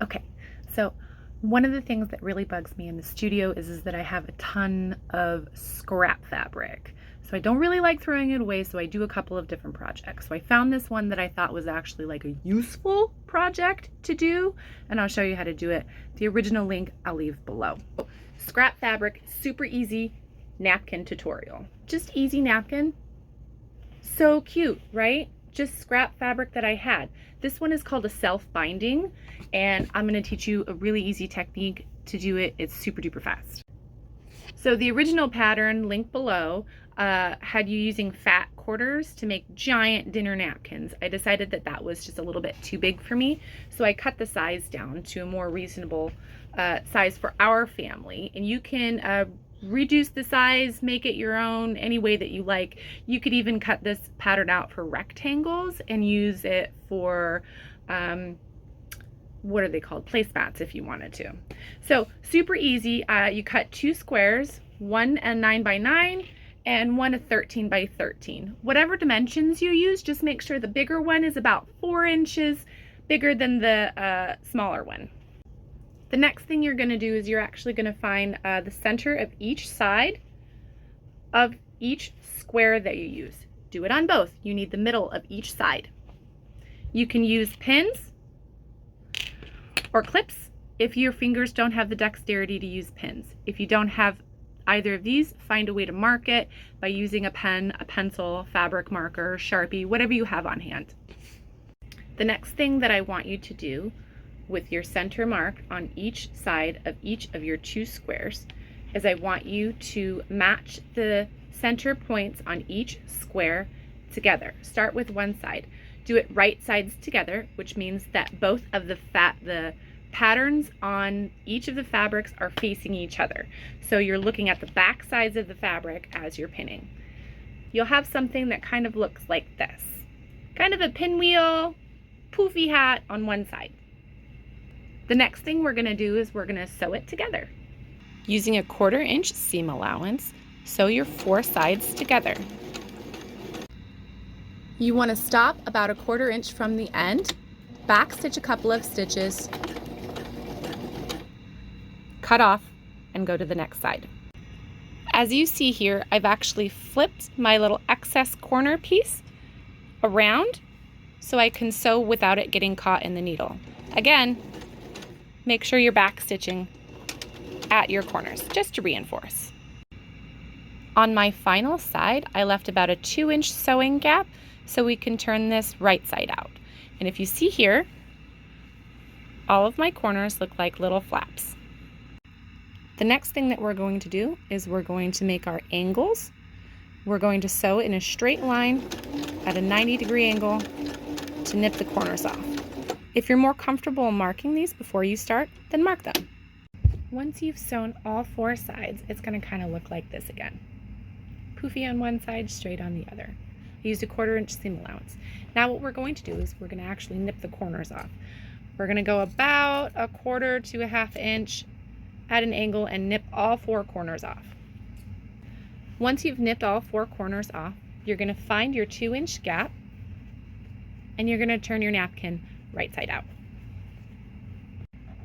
Okay, so one of the things that really bugs me in the studio is that I have a ton of scrap fabric. So I don't really like throwing it away, so I do a couple of different projects. So I found this one that I thought was actually like a useful project to do, and I'll show you how to do it. The original link I'll leave below. Scrap fabric, super easy napkin tutorial. Just easy napkin. So cute, right? Just scrap fabric that I had. This one is called a self-binding, and I'm going to teach you a really easy technique to do it. It's super duper fast. So the original pattern, link below, had you using fat quarters to make giant dinner napkins. I decided that that was just a little bit too big for me, so I cut the size down to a more reasonable size for our family. And you can reduce the size, make it your own any way that you like. You could even cut this pattern out for rectangles and use it for what are they called, placemats, if you wanted to. So super easy. You cut 2 squares, one a 9 by 9 and one a 13 by 13. Whatever dimensions you use, just make sure the bigger one is about 4 inches bigger than the smaller one. The next thing you're going to do is you're actually going to find the center of each side of each square that you use. Do it on both. You need the middle of each side. You can use pins or clips if your fingers don't have the dexterity to use pins. If you don't have either of these, find a way to mark it by using a pen, a pencil, fabric marker, Sharpie, whatever you have on hand. The next thing that I want you to do with your center mark on each side of each of your 2 squares is I want you to match the center points on each square together. Start with one side. Do it right sides together, which means that both of the patterns on each of the fabrics are facing each other. So you're looking at the back sides of the fabric as you're pinning. You'll have something that kind of looks like this. Kind of a pinwheel, poofy hat on one side. The next thing we're going to do is we're going to sew it together. Using a 1/4 inch seam allowance, sew your 4 sides together. You want to stop about a 1/4 inch from the end, back stitch a couple of stitches, cut off, and go to the next side. As you see here, I've actually flipped my little excess corner piece around so I can sew without it getting caught in the needle. Again, make sure you're back stitching at your corners just to reinforce. On my final side, I left about a 2-inch sewing gap so we can turn this right side out. And if you see here, all of my corners look like little flaps. The next thing that we're going to do is we're going to make our angles. We're going to sew in a straight line at a 90-degree angle to nip the corners off. If you're more comfortable marking these before you start, then mark them. Once you've sewn all 4 sides, it's going to kind of look like this again. Poofy on one side, straight on the other. I used a 1/4 inch seam allowance. Now what we're going to do is we're going to actually nip the corners off. We're going to go about a 1/4 to a 1/2 inch at an angle and nip all 4 corners off. Once you've nipped all 4 corners off, you're going to find your 2-inch gap and you're going to turn your napkin right side out.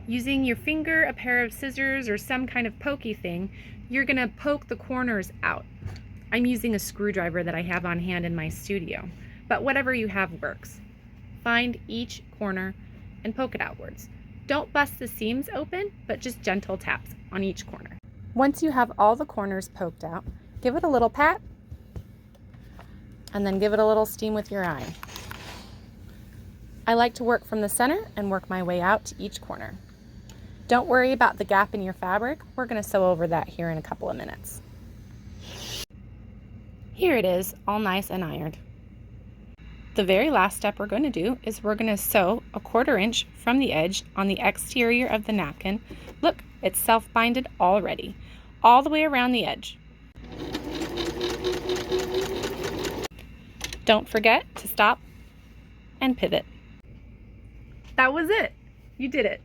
Using your finger, a pair of scissors, or some kind of pokey thing, you're going to poke the corners out. I'm using a screwdriver that I have on hand in my studio, but whatever you have works. Find each corner and poke it outwards. Don't bust the seams open, but just gentle taps on each corner. Once you have all the corners poked out, give it a little pat, and then give it a little steam with your eye. I like to work from the center and work my way out to each corner. Don't worry about the gap in your fabric. We're going to sew over that here in a couple of minutes. Here it is, all nice and ironed. The very last step we're going to do is we're going to sew a 1/4 inch from the edge on the exterior of the napkin. Look, it's self-binded already, all the way around the edge. Don't forget to stop and pivot. That was it. You did it.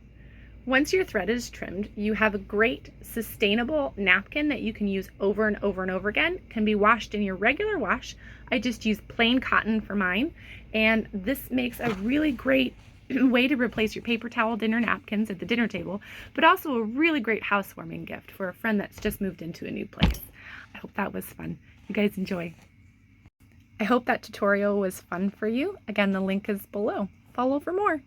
Once your thread is trimmed, you have a great sustainable napkin that you can use over and over and over again. It can be washed in your regular wash. I just use plain cotton for mine, and this makes a really great way to replace your paper towel dinner napkins at the dinner table, but also a really great housewarming gift for a friend that's just moved into a new place. I hope that was fun. You guys enjoy. I hope that tutorial was fun for you. Again, the link is below. Follow for more.